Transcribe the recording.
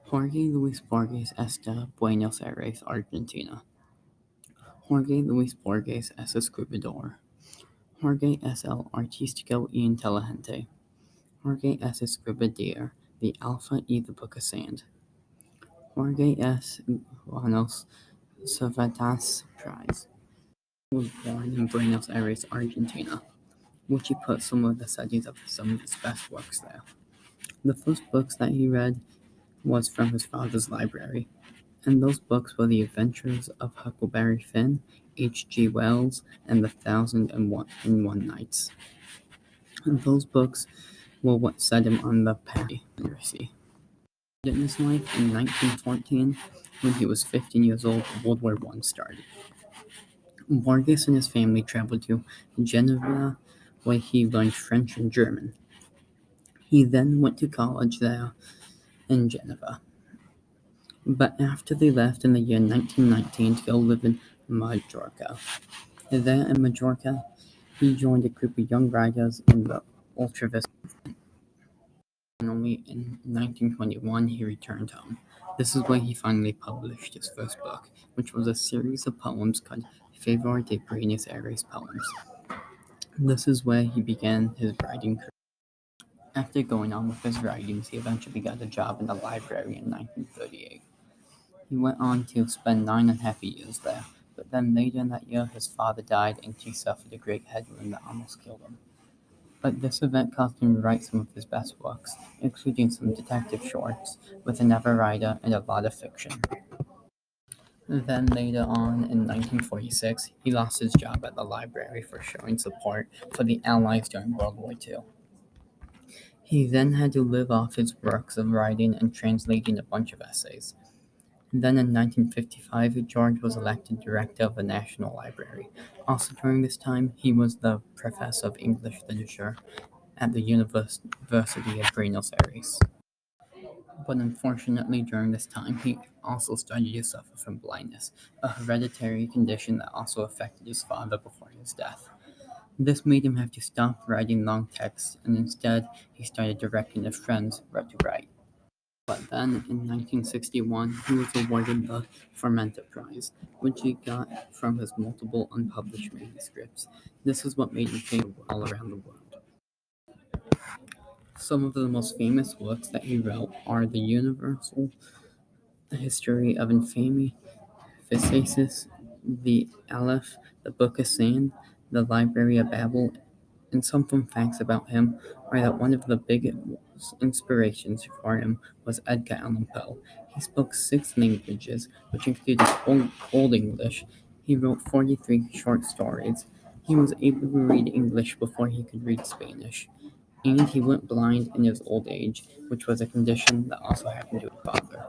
Jorge Luis Borges hasta Buenos Aires, Argentina. Jorge Luis Borges es escritor. Jorge es el artístico y inteligente. Jorge es escribidor The Alpha y the Book of Sand. Jorge es Buenos Cervantes Prize. He was born in Buenos Aires, Argentina, which he put some of the studies of some of his best works there. The first books that he read was from his father's library, and those books were The Adventures of Huckleberry Finn, H. G. Wells, and The Thousand and One Nights. And those books were what set him on the path to literacy. In his life in 1914, when he was 15 years old, World War I started. Borges and his family traveled to Geneva, where he learned French and German. He then went to college there in Geneva. But after they left in the year 1919 to go live in Majorca. There in Majorca, he joined a group of young writers in the ultraviolet movement. And only in 1921 he returned home. This is where he finally published his first book, which was a series of poems called Favor de Buenos Aires Poems. This is where he began his writing career. After going on with his writings, he eventually got a job in the library in 1938. He went on to spend 9.5 years there, but then later in that year his father died and he suffered a great head wound that almost killed him. But this event caused him to write some of his best works, including some detective shorts, with another writer, and a lot of fiction. Then later on, in 1946, he lost his job at the library for showing support for the Allies during World War II. He then had to live off his works of writing and translating a bunch of essays. Then in 1955, George was elected director of the National Library. Also during this time, he was the professor of English literature at the University of Buenos Aires. But unfortunately, during this time, he also started to suffer from blindness, a hereditary condition that also affected his father before his death. This made him have to stop writing long texts, and instead, he started directing his friends what to write. But then, in 1961, he was awarded the Fermenta Prize, which he got from his multiple unpublished manuscripts. This is what made him famous all around the world. Some of the most famous works that he wrote are The Universal History of Infamy, Physaces, The Aleph, The Book of Sand, The Library of Babel, and some fun facts about him are that one of the biggest inspirations for him was Edgar Allan Poe. He spoke 6 languages, which included Old English. He wrote 43 short stories. He was able to read English before he could read Spanish. And he went blind in his old age, which was a condition that also happened to his father.